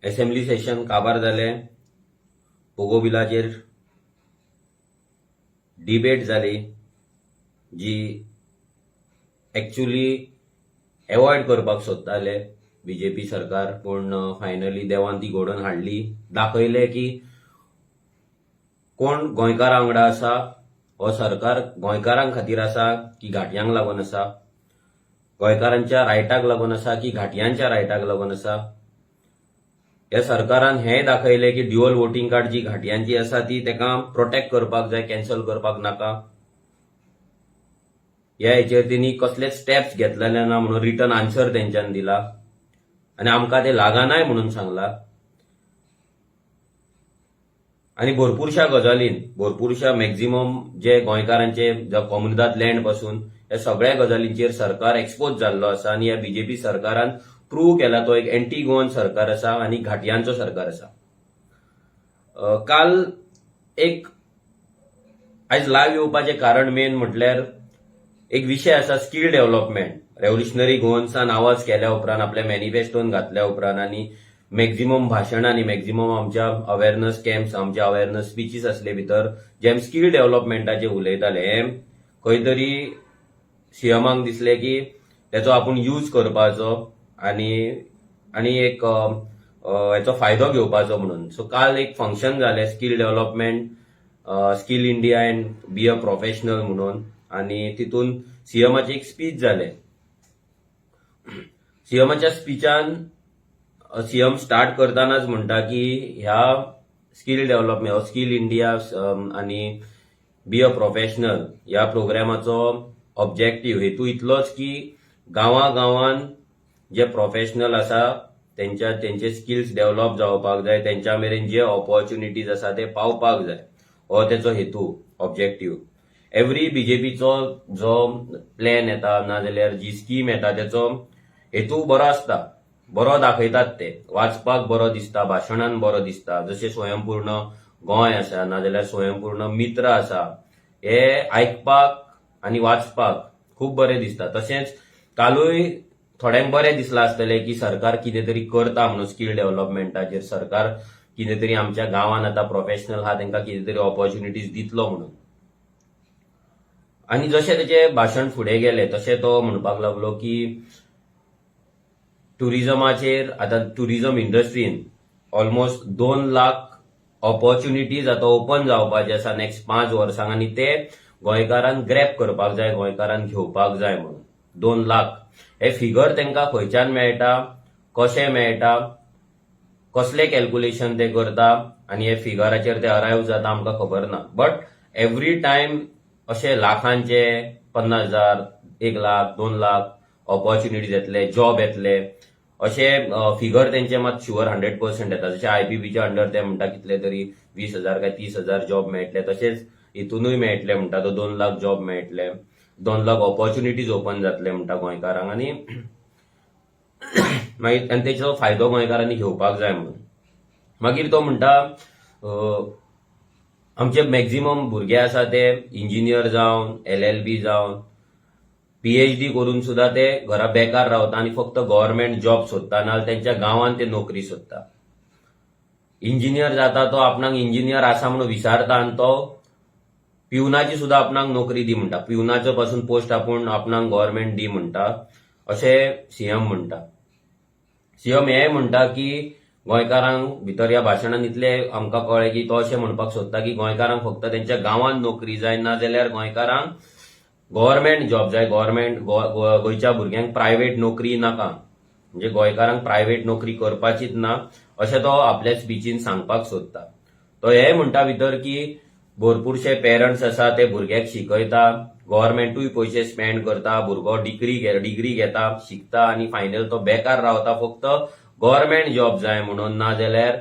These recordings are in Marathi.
असेंब्ली सेशन काबार जालें. बोगोबिलाचेर डिबेट जाली जी एक्चुअली अवॉइड करपाक सोदताले बीजेपी सरकार, पूण फायनली देवान ती घडोवन हाडली. दाखयले की कोण गोंयकारां वांगडा आसा, हो सरकार गोंयकारां खातीर आसा की घाटयांक लागून आसा, गोंयकारांच्या रायटाक लागून आसा की घाटयांच्या रायटाक लागून आसा. ह्या सरकारान हेंय दाखयलें की ड्युअल वोटिंग कार्ड जी घाटयांची आसा ती तेका प्रोटेक्ट करपाक जाय, कॅन्सल करपाक नाका. ह्या हेचेर तेणी कसलेच स्टेप्स घेतलेले ना म्हणून रिटर्न आन्सर तेंच्यान दिला आनी आमकां ते लागनाय म्हणून सांगला. आणि भरपूरशा गजालीन, भरपूरशा मॅक्झिमम जे गोंयकारांचे कॉम्युनिदाद लँड पासून ह्या सगळ्या गजालींचेर सरकार एक्सपोज जाल्लो आसा आनी ह्या बीजेपी सरकारान प्रूव्ह केला तो एक एंटी गोवन सरकार आसा आनी घाटयांचो सरकार आसा. काल एक आयज लायव्ह येवपाचें कारण मेन म्हटल्यार एक विशय आसा स्कील डेव्हलपमेंट. रेव्होल्युशनरी गोवन्सान आवाज केल्या उपरांत, आपल्या मॅनिफेस्टोन घातल्या उपरांत आनी मॅक्झिमम भाशणां आनी मॅक्झिमम आमच्या अवेरनेस कॅम्प्स, आमच्या अवेरनेस स्पिचीस असले भितर जे स्कील डेव्हलपमेंटाचे उलयताले, हे खंय तरी सीएमाक दिसले की तेचो आपूण यूज करपाचो आनी एक हेचो फायदो घेवपाचो म्हणून. सो काल एक फंक्शन जालें skill development, skill India and B a professional म्हणून, आनी तितून सीएमाचे एक स्पीच जालें. सीएमाच्या स्पीचान सीएम स्टार्ट करतानाच म्हणटा की ह्या स्कील डेव्हलपमेंट, स्कील इंडिया आनी बी अ प्रोफेशनल ह्या प्रोग्रामाचो ऑब्जेक्टिव्ह हेतू इतलोच की गांवां जे प्रोफेशनल आसा तेंचे स्किल्स डेव्हलप जावपाक जाय, तेंच्या मेरेन जे ऑपॉर्च्युनिटीज आसा ते पावपाक जाय, हो तेचो हेतू, ऑब्जेक्टिव्ह. एव्हरी बीजेपीचो जो प्लॅन येता नाजाल्यार जी स्कीम येता तेचो हेतू बरो आसता, बरो दाखयतात ते, वाचपाक बरो दिसता, भाशणान बरो दिसता. जशें स्वयंपूर्ण गोंय आसा नाजाल्यार स्वयंपूर्ण मित्र आसा, हे आयकपाक आनी वाचपाक खूब बरें दिसता. तशेंच कालूय थोड्यांक बरें दिसलां आसतलें की सरकार कितें तरी करता म्हणून स्कील डेव्हलपमेंटाचेर, सरकार कितें तरी आमच्या गांवांत आतां प्रोफेशनल आहा तांकां कितें तरी ऑपॉर्च्युनिटीज दितलो म्हणून. आनी जशें तेचें भाशण फुडें गेलें तशें तो म्हणपाक लागलो की टुरिजमाचेर, आतां टुरिजम इंडस्ट्रीन ऑलमोस्ट 2 लाख ऑपॉर्च्युनिटीज आतां ओपन जावपाचे आसा नेक्स्ट 5 वर्सांक, आनी ते गोंयकारांक ग्रॅब करपाक जाय, गोंयकारांक घेवपाक जाय म्हणून. 2 लाख हे फिगर तांकां खंयच्यान मेळटा, कशें मेळटा, कसले कॅल्क्युलेशन ते करता आनी हे फिगराचेर ते अरायव्ह जाता आमकां खबर ना. बट एव्हरी टायम अशे लाखांचे 50,000, 1 लाख, 2 लाख ऑपॉर्च्युनिटीज येतले, जॉब येतले, अशे फिगर तेंचे मात शुअर 100% येता. जशे आयपीपीच्या अंडर ते म्हणटा कितले तरी 20,000 काय 30,000 जॉब मेळटले, तशेंच हितूनय मेळटले म्हणटा तो 2 लाख जॉब मेळटले, 2 लाख ऑपॉर्च्युनिटीज ओपन जातले म्हणटा गोंयकारांक, आनी मागीर आनी तेचो फायदो गोंयकारांनी घेवपाक जाय म्हणून. मागीर तो म्हणटा आमचे मॅक्झिमम भुरगे आसा ते इंजिनियर जावन, LLB जावन, PhD करून सुद्धा ते घरा बेकार रावता आनी फक्त गव्हर्नमेंट जॉब सोदता नाजाल्यार तेंच्या गांवांत ते नोकरी सोदता. इंजिनियर जाता तो आपणाक इंजिनियर आसा म्हणून विचारता आनी तो पिवनाची सुद्धा आपणाक नोकरी दी म्हणटा, पिवनाचो पासून पोस्ट आपणाक गव्हर्नमेंट दी म्हणटा, अशें सीएम म्हणटा. सीएम हेय म्हणटा की गोंयकारांक भितर ह्या भाशणान इतले आमकां कळ्ळें की तो अशें म्हणपाक सोदता की गोंयकारांक फक्त तेंच्या गांवांत नोकरी जाय, नाजाल्यार गोंयकारांक गव्हर्नमेंट जॉब जाय, गोंयच्या भुरग्यांक प्रायव्हेट नोकरी नाका, म्हणजे गोंयकारांक प्रायव्हेट नोकरी करपाचीच ना अशें तो आपल्या स्पिचीन सांगपाक सोदता. तो हेय म्हणटा भितर की भरपूरशे पेरंट्स आसा ते भुरग्याक शिकयता, गव्हर्नमेंटूय पयशे स्पेंड करता, भुरगो डिग्री घेता, शिकता आनी फायनल तो बेकार रावता फक्त गव्हर्नमेंट जॉब जाय म्हणून, नाजाल्यार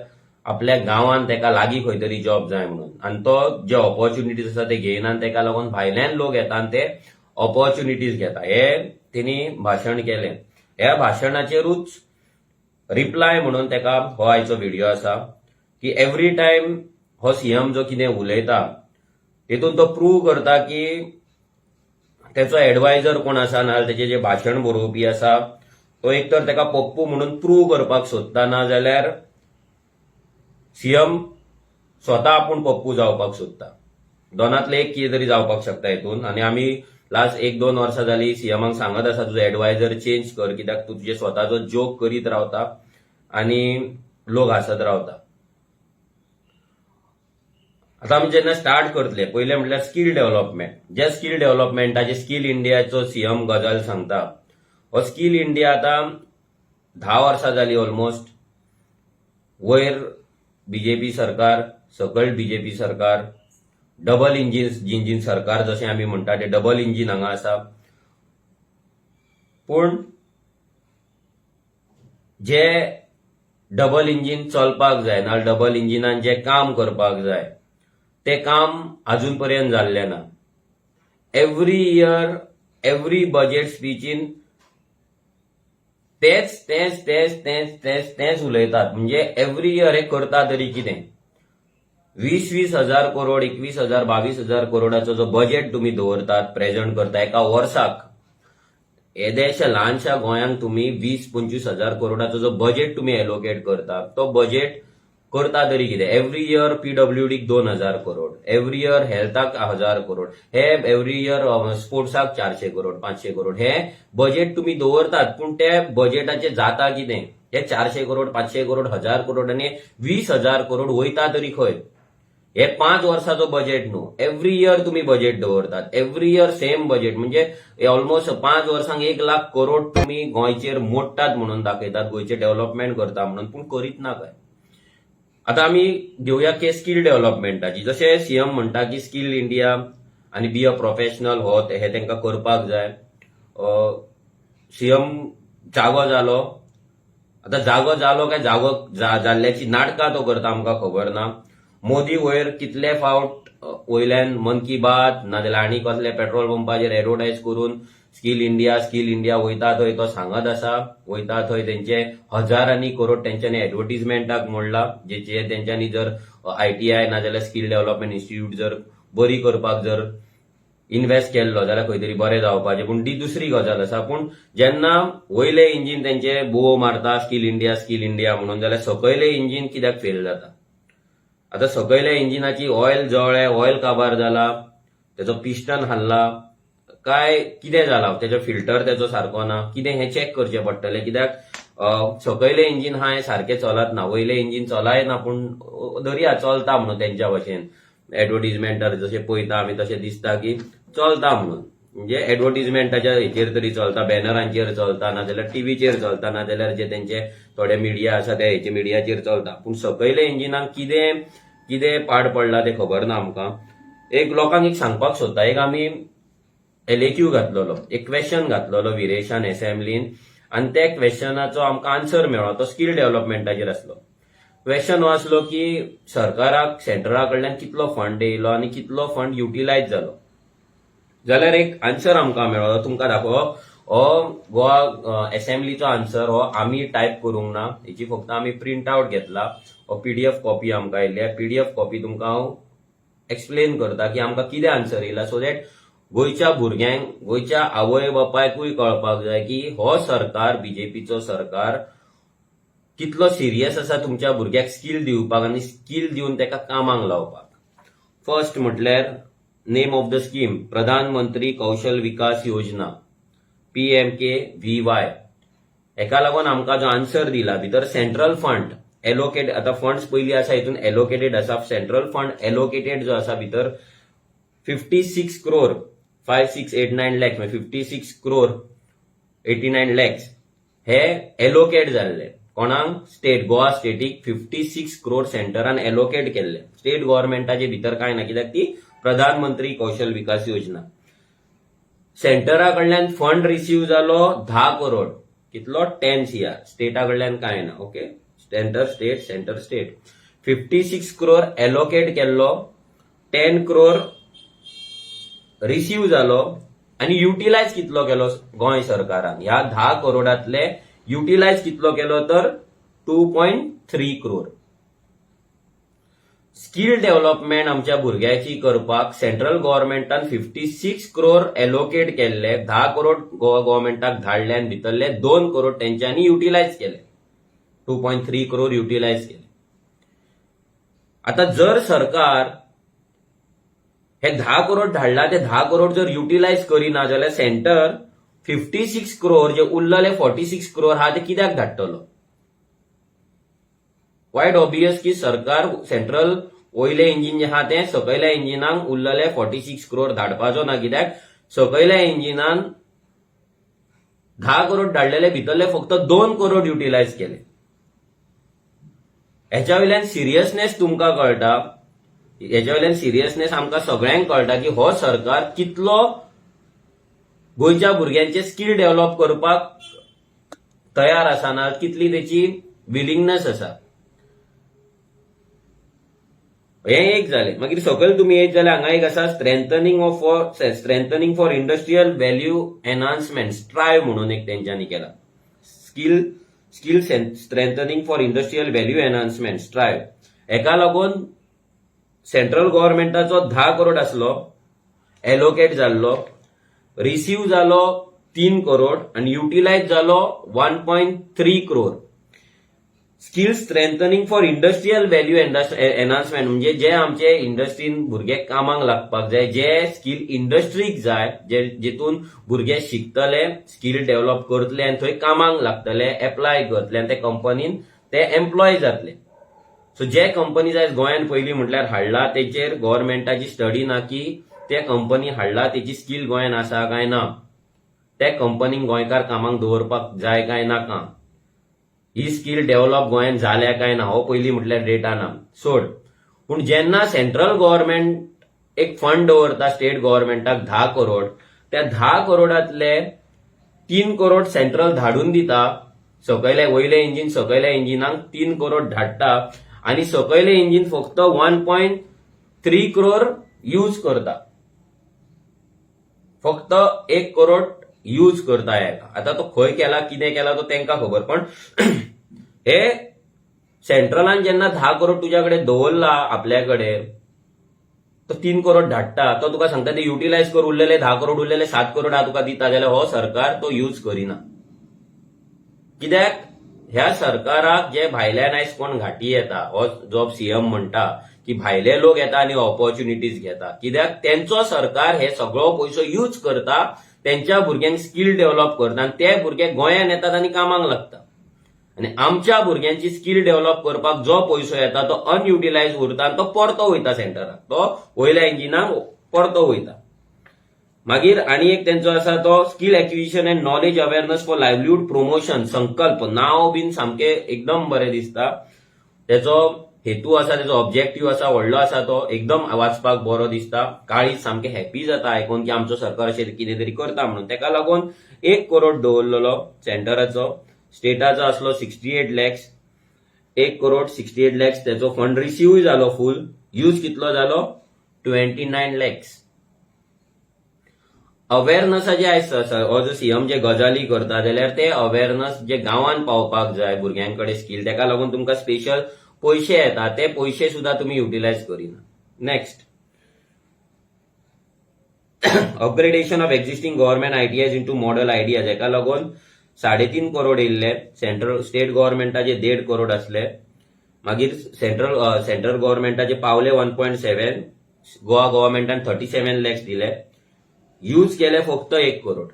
आपल्या गांवांत तेका लागीं खंय तरी जॉब जाय म्हणून. आनी तो जे ऑपॉर्च्युनिटीज आसा ते घेयना आनी तेका लागून भायल्यान लोक येता आनी ते ऑपॉर्च्युनिटीज घेता. हे तेणी भाशण केलें. ह्या भाशणाचेरूच रिप्लाय म्हणून तेका हो आयचो व्हिडिओ आसा की एव्हरी टायम हो सीएम जो कितें उलयता तेतून तो प्रूव्ह करता की तेचो एडवायझर कोण आसा नाजाल्यार तेचे जे भाशण बरोवपी आसा तो एक तर तेका पप्पू म्हणून प्रूव्ह करपाक सोदता, नाजाल्यार सीएम स्वतः आपूण पप्पू जावपाक सोदता. दोनांतले एक कितें तरी जावपाक शकता हितून. आनी आमी लास्ट 1-2 वर्सां जाली सीएमाक सांगत आसा तुजो एडवायझर चेंज कर, कित्याक तू तुजे स्वताचो जोक करीत रावता आनी लोक हांसत रावता. आता आमी जेन्ना स्टार्ट करतले पहिले म्हटल्यार स्कील डेव्हलपमेंट. जे स्कील डेव्हलपमेंटाचे स्कील इंडियाचो सीएम गजाल सांगता. हो स्कील इंडिया आता 10 वर्सां जाली ऑलमोस्ट. वयर बीजेपी सरकार, सकयल बीजेपी सरकार, डबल इंजिन सरकार जशें आमी म्हणटा ते डबल इंजिन हांगा आसा. पूण जे डबल इंजिन चलपाक जाय ना, डबल इंजिनान जे काम करपाक जाय ते काम अजून पर्यंत जाल्लें ना. एव्हरी इयर एव्हरी बजेट स्पीचीन तेच उलयतात. म्हणजे एव्हरी इयर हे करता तरी कितें. 20-20 हजार करोड, 21,000, 22,000 करोडाचो जो बजेट तुम्ही दवरतात, प्रेझेंट करता एका वर्साक, येदेशा ल्हानशा गोंयांक तुम्ही 20-25 हजार करोडाचो जो बजेट तुम्ही एलोकेट करता, तो बजेट करता तरी कितें. एव्हरी इयर पीडब्ल्यूडीक 2,000 करोड, एव्हरी इयर हेल्थाक 1,000 करोड, हे एव्हरी इयर स्पोर्ट्साक 400 करोड, 500 करोड, हे बजेट तुम्ही दवरतात. पूण ते बजेटाचे जाता कितें. हे 400 करोड, 500 करोड, 1,000 करोड आनी 20,000 करोड वयता तरी खंय. हे 5 वर्साचो बजेट न्हू. एव्हरी इयर तुम्ही बजेट दवरतात, एव्हरी इयर सेम बजेट. म्हणजे ऑलमोस्ट 5 वर्सांक 1 लाख करोड तुम्ही गोंयचेर मोडटात म्हणून दाखयतात, गोंयचे डेव्हलपमेंट करता म्हणून, पूण करीत ना काय. आता आमी घेवया केस स्कील डेव्हलपमेंटाची. जशें सीएम म्हणटा की स्कील इंडिया आनी बी अ प्रोफेशनल हे तांकां करपाक जाय. सीएम जागो जालो. आता जागो जालो काय जागो जाल्ल्याची नाटकां तो करता आमकां खबर ना. मोदी वयर कितले फावट वयल्यान मन की बात नाजाल्यार आनी कसले पेट्रोल पंपाचेर एडवर्टायज करून स्कील इंडिया वयता थंय तो सांगत आसा. वयता थंय तेंचे हजारांनी करोड तेंच्यांनी एडवर्टिजमेंटाक मोडला. जेचे तेंच्यांनी जर ITI नाजाल्यार स्कील डेव्हलपमेंट इन्स्टिट्यूट जर बरी करपाक जर इन्व्हेस्ट केल्लो जाल्यार खंय तरी बरें जावपाचें. पूण ती दुसरी गजाल आसा. पूण जेन्ना वयले इंजिन तेंचे बुवो मारता स्कील इंडिया म्हणून, जाल्यार सकयले इंजिन कित्याक फेल जाता. आता सकयल्या इंजिनाची ऑयल जळ्ळें, ऑयल काबार जाला, तेजो पिस्टन हल्ला काय कितें जाला, तेजो फिल्टर तेजो सारको ना, कितें हें चॅक करचें पडटलें. कित्याक सकयले इंजिन हा हे सारखे चलत ना, वयले इंजिन चलाय ना, पूण दर्या चलता म्हणून तेंच्या भशेन एडवर्टिजमेंटार जशें पळयता आमी तशें दिसता की चलता म्हणून. म्हणजे एडवर्टिजमेंटाच्या हेचेर तरी चलता, बॅनरांचेर चलता, नाजाल्यार टीव्हीचेर चलता, नाजाल्यार जे तेंचे थोडे मिडिया आसा त्या हेचे मिडियाचेर चलता. पूण सकयले इंजिनाक कितें पाड पडला ते खबर ना आमकां. एक लोकांक एक सांगपाक सोदता. एक आमी LAQ घातलेलो, एक क्वेश्चन घातलेलो विरेशान असेंब्लीन, आनी त्या क्वेश्चनाचो आमकां आन्सर मेळ्ळो. तो स्कील डेव्हलपमेंटाचेर आसलो. क्वेश्चन हो आसलो की सरकाराक सेंटरा कडल्यान कितलो फंड येयलो आनी कितलो फंड युटिलायज जालो. जाल्यार एक आन्सर आमकां मेळ्ळो, तुमकां दाखो. हो गोवा असेंब्लीचो आन्सर हो आमी टायप करूंक ना, हेची फक्त आमी प्रिंट आउट घेतला. हो PDF कॉपी आमकां येयली. PDF कॉपी तुमकां हांव एक्सप्लेन करता की आमकां कितें आन्सर येयला, सो दॅट गोंयच्या भुरग्यांक, गोंयच्या आवय बापायकूय कळपाक जाय की हो सरकार, बीजेपीचो सरकार कितलो सिरियस आसा तुमच्या भुरग्याक स्कील दिवपाक आनी स्कील दिवन ताका कामाक लावपाक. फर्स्ट म्हटल्यार नेम ऑफ द स्कीम प्रधानमंत्री कौशल विकास योजना, PMKVY. हेका लागून आमकां जो आन्सर दिला भितर सेंट्रल फंड एलोकेटेड, आता फंड्स पयली आसा हितून एलोकेटेड आसा. सेंट्रल फंड एलोकेटेड जो आसा भितर 56 crore 5689 lakhs, 56 crore 89 lakhs हे एलोकेट जाल्ले. कोणाक? स्टेट, गोवा स्टेटीक 56 crore सेंटरान एलोकेट केल्ले. स्टेट गव्हर्नमेंटाचे भितर काय ना, कित्याक ती प्रधानमंत्री कौशल विकास योजना. सेंटरा कडल्यान फंड रिसीव जालो 10 करोड. कितलो? 10 CR. स्टेटा कडल्यान काय ना. Okay, centre state 56 crore allocate केल्लो, 10 crore रिसीव जालो, आणि युटिलायज कितलो केलो गोंय सरकारान. ह्या 10 करोडातले युटिलायज कितलो केलो तर 2.3 crore. स्कील डेव्हलपमेंट आमच्या भुरग्याची करपाक सेंट्रल गव्हर्नमेंटान 56 crore एलोकेट केल्ले, 10 करोड गोवा गव्हर्नमेंटाक धाडले आनी भितरले 2 करोड तेंच्यांनी युटिलायज केले. 2.3 crore युटिलायज केले. आता जर सरकार हे 10 करोड धाडला, ते 10 करोड जर युटिलायज करिना जाल्यार सेंटर 56 करोड जे उरलेले 46 करोड हा ते कित्याक धाडटलो? क्वायट ऑब्वियस की सरकार सेंट्रल वयले इंजिन जे आहा ते सकयल्या इंजिनाक उरलेले 46 करोड धाडपाचो ना, कित्याक सकयल्या इंजिनान 10 करोड धाडलेले भितरले फक्त 2 करोड युटिलायज केले. ह्याच्या वयल्यान सिरियसनेस तुमकां कळटा, ह्याच्या वयल्यान सिरियसनेस आमकां सगळ्यांक कळटा की हो सरकार कितलो गोंयच्या भुरग्यांचे स्किल डेव्हलप करपाक तयार आसा ना, कितली त्याची विलिंगनेस आसा. हे एक जालें. मागीर सकयल तुम्ही येत जाल्यार हांगा एक आसा strengthening for industrial value enhancement, STRIVE म्हणून एक तेंच्यांनी केला. Skill strengthening for industrial value enhancement, STRIVE. हेका लागून सेंट्रल गव्हर्नमेंटाचो 10 करोड आसलो एलोकेट जाल्लो, रिसीव जालो 3 करोड आणि युटिलायज जालो 1.3 crore. Skill strengthening for industrial value enhancement म्हणजे जे आमचे इंडस्ट्रीन भुरगे कामाक लागपाक जाय, जे स्किल इंडस्ट्रीक जाय, जितून भुरगे शिकतले, स्किल डेव्हलप करतले आणि थंय कामाक लागतले, एप्लाय करतले आणि ते कंपनीन ते एम्प्लॉय जातले. सो जे कंपनीज आयज गोंयान पयलीं म्हटल्यार हाडला तेचेर गव्हर्नमेंटाची स्टडी ना की ते कंपनी हाडला तेची स्किल गोंयान आसा काय ना, ते कंपनीक गोंयकार कामाक दवरपाक जाय काय नाका, ही स्किल डेव्हलप गोंयान जाल्या काय ना, हो पयलीं म्हटल्यार डेटा ना, सोड. पूण जेन्ना सेंट्रल गव्हर्नमेंट एक फंड दवरता स्टेट गव्हर्नमेंटाक 10 करोड, त्या 10 करोडांतले 3 करोड सेंट्रल धाडून दिता, सकयले वयले इंजिन सकयल्या इंजिनाक 3 करोड धाडटा आणि सकयले इंजिन फक्त 1.3 करोड यूज करता, फक्त 1 करोड यूज करता हेका. आता तो खंय केला, कितें केला तो तेंकां खबर, पण हे सेंट्रलान जेन्ना 10 करोड तुझ्याकडे दवरला आपल्याकडे, तो 3 करोड धाडटा, तो तुका सांगता ते युटिलायज कर, उरलेले 10 करोड उरलेले 7 करोड हा तुका दिता, जाल्यार हो सरकार तो यूज करिना. कित्याक ह्या सरकाराक जे भायल्यान आयज कोण घाटी येता, हो जो सीएम म्हणटा की भायले लोक येता आणि ऑपॉर्च्युनिटीज घेता, कित्याक तेंचो सरकार हे सगळो पयसो यूज करता, त्यांच्या भुरग्यांक स्किल डेव्हलप करता आणि ते भुरगे गोंयान येतात आणि कामाक लागतात. आणि आमच्या भुरग्यांची स्किल डेव्हलप करपाक जो पयसो येता तो अनयुटिलायज उरता आणि तो परतो वयता सेंटराक, तो वयल्या इंजिनाक परतो वयता. मागीर आणि एक तेंचो आसा तो skill acquisition and knowledge awareness for livelihood promotion, Sankalp. नाव बीन सामके एकदम बरें दिसता. तेचो हेतू आसा, तेचो ऑब्जेक्टिव्ह आसा, व्हडलो आसा, तो एकदम वाचपाक बरो दिसता. काळीज सामके हॅपी जाता आयकून की आमचो सरकार अशें कितें तरी करता म्हणून. तेका लागून 1 करोड दवरलेलो सेंटराचो, स्टेटाचो आसलो 68 लॅक्स, 1 करोड 68 लॅक्स तेचो फंड रिसीव जालो फुल. यूज कितलो जालो? 29 लॅक्स. अवेअरनेसाचे आयज हो जो सीएम जे गजाली करता जाल्यार ते अवेअरनेस जे गांवांत पावपाक जाय भुरग्यांकडे स्किल, तेका लागून तुमकां स्पेशल पैसे येतात, ते पैसे सुद्धा तुम्ही युटिलायज करिना. Next, upgradation of existing government ITIs into model ITIs, हेका लागून 3.5 करोड येयल्ले. स्टेट गव्हर्नमेंटाचे 1.5 करोड असले. मागीर सेंट्रल गव्हर्नमेंटाचे पावले 1.7, गोवा गव्हर्नमेंटान 37 लॅक्स दिले. यूज केले फक्त 1 करोड.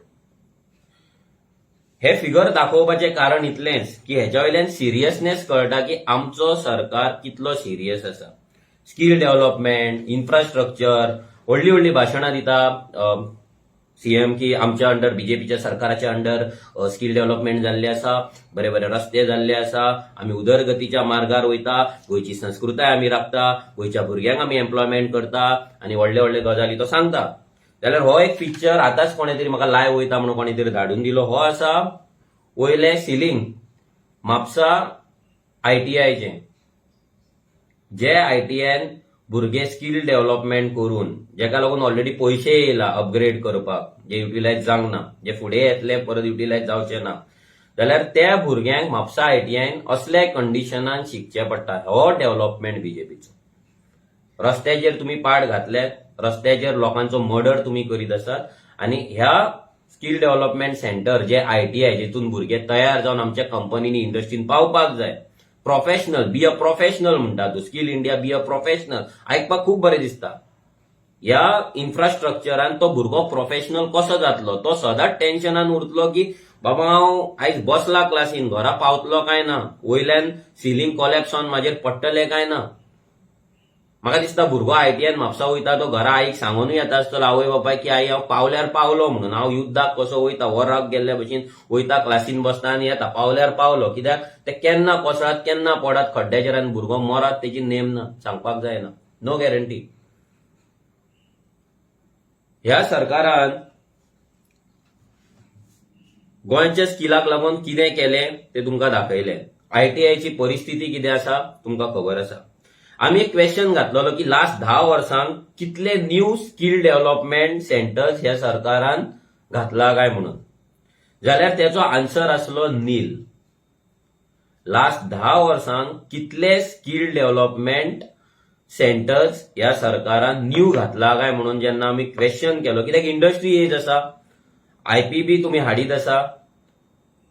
हे फिगर दाखोवपाचे कारण इतलेंच की हेच्या वयल्यान सिरियसनेस कळटा की आमचो सरकार कितलो सिरियस आसा. स्किल डेव्हलपमेंट, इन्फ्रास्ट्रक्चर, व्हडली व्हडली भाशणां दिता सीएम की आमच्या अंडर, बीजेपीच्या सरकाराच्या अंडर स्किल डेव्हलपमेंट जाल्ले आसा, बरे बरे रस्ते जाल्ले आसा, आमी उदरगतीच्या मार्गार वयता, गोंयची संस्कृताय आमी राखता, गोंयच्या भुरग्यांक आमी एम्प्लॉयमेंट करता आणि व्हडले व्हडले गजाली तो सांगता. जाल्यार हो एक पिक्चर आतांच कोणे तरी म्हाका लायव्ह वयता म्हणून कोणे तरी धाडून दिलो. हो आसा वयले सिलींग म्हापसा आयटीआयचे, जे आयटीआयन भुरगे स्किल डेव्हलपमेंट करून, जेका लागून ऑलरेडी पैसे येयला अपग्रेड करपाक, जे युटिलायज जावंक ना, जे फुडें येतले परत युटिलायज जावचे ना, जाल्यार त्या भुरग्यांक म्हापसा आयटीआयन असल्या कंडिशनान शिकचे पडटा. हो डेव्हलपमेंट बीजेपीचो. रस्त्याचेर तुम्ही पाड घातल्यात, रस्त्याचेर लोकांचो मर्डर तुम्ही करीत आसात आणि ह्या स्किल डेव्हलपमेंट सेंटर जे आयटीआय, जितून भुरगे तयार जावन आमच्या कंपनीनी इंडस्ट्रीन पावपाक जाय, प्रोफेशनल, बी अ प्रोफेशनल म्हणटा तू, skill India be a professional, आयकपाक खूप बरें दिसता. ह्या इन्फ्रास्ट्रक्चरान तो भुरगो प्रोफेशनल कसो जातलो? तो सदांच टेन्शनान उरतलो की बाबा हांव आयज बसला क्लासीन, घरा पावतलो काय ना, वयल्यान सिलींग कॉलॅप्स ऑन म्हाजेर पडटले काय ना. म्हाका दिसता भुरगो आयटीएन म्हापसा वयता तो घरा आईक सांगूनय येता आसतलो आवय बापायक की आई हांव पावल्यार पावलो म्हणून, हांव युद्धाक कसो वयता वराक गेल्ल्या भशेन वयता, क्लासीन बसता आनी येता, पावल्यार पावलो. कित्याक ते केन्ना कोसळात केन्ना पडत खड्ड्याचेर आनी भुरगो मरत तेजी नेम ना, सांगपाक जायना, नो गॅरंटी. ह्या सरकारान गोंयच्या स्किलाक लागून कितें केलें ते तुमकां दाखयलें. आयटीआयची परिस्थिती कितें आसा तुमकां खबर आसा. आमी एक क्वेश्चन घातलेलो की लास्ट 10 वर्सांक कितले न्यू स्किल डेव्हलपमेंट सेंटर्स ह्या सरकारान घातला काय म्हणून, जाल्यार त्याचो आन्सर आसलो नील. लास्ट 10 वर्सांक कितले स्किल डेव्हलपमेंट सेंटर्स ह्या सरकारान न्यू घातला काय म्हणून जेन्ना आमी क्वेश्चन केलो, कित्याक इंडस्ट्री एज आसा, आयपीबी तुम्ही हाडीत आसा,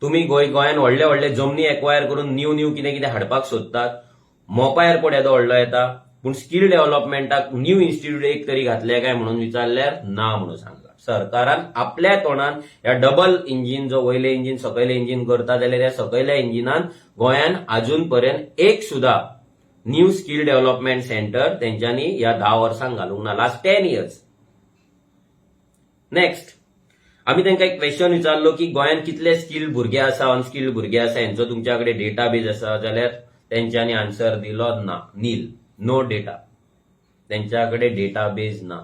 तुम्ही गोंयान व्हडले व्हडले जमनी एक्वायर करून न्यू कितें कितें हाडपाक सोदतात. मोपा एअरपोर्ट येदो व्हडलो येता, पूण स्किल डेव्हलपमेंटाक न्यू इन्स्टिट्यूट एक तरी घातले काय म्हणून विचारल्यार ना म्हणून सांगला. सरकारान आपल्या तोंडान ह्या डबल इंजिन, जो वयले इंजिन सकयले इंजिन करता जाल्यार ह्या सकयल्या इंजिनान गोंयान अजून पर्यंत एक सुद्धा न्यू स्किल डेव्हलपमेंट सेंटर तेंच्यांनी ह्या 10 वर्सांक घालूंक ना, लास्ट 10 years. नेक्स्ट आम्ही तांकां एक क्वेश्चन विचारलो की गोंयान कितले स्किल भुरगे आसा, अनस्किल्ड भुरगे आसा, हेंचो तुमच्याकडे डेटाबेज आसा, जाल्यार तेंच्यांनी आन्सर दिलो ना, नील, नो डेटा. तेंच्याकडे डेटाबेज ना.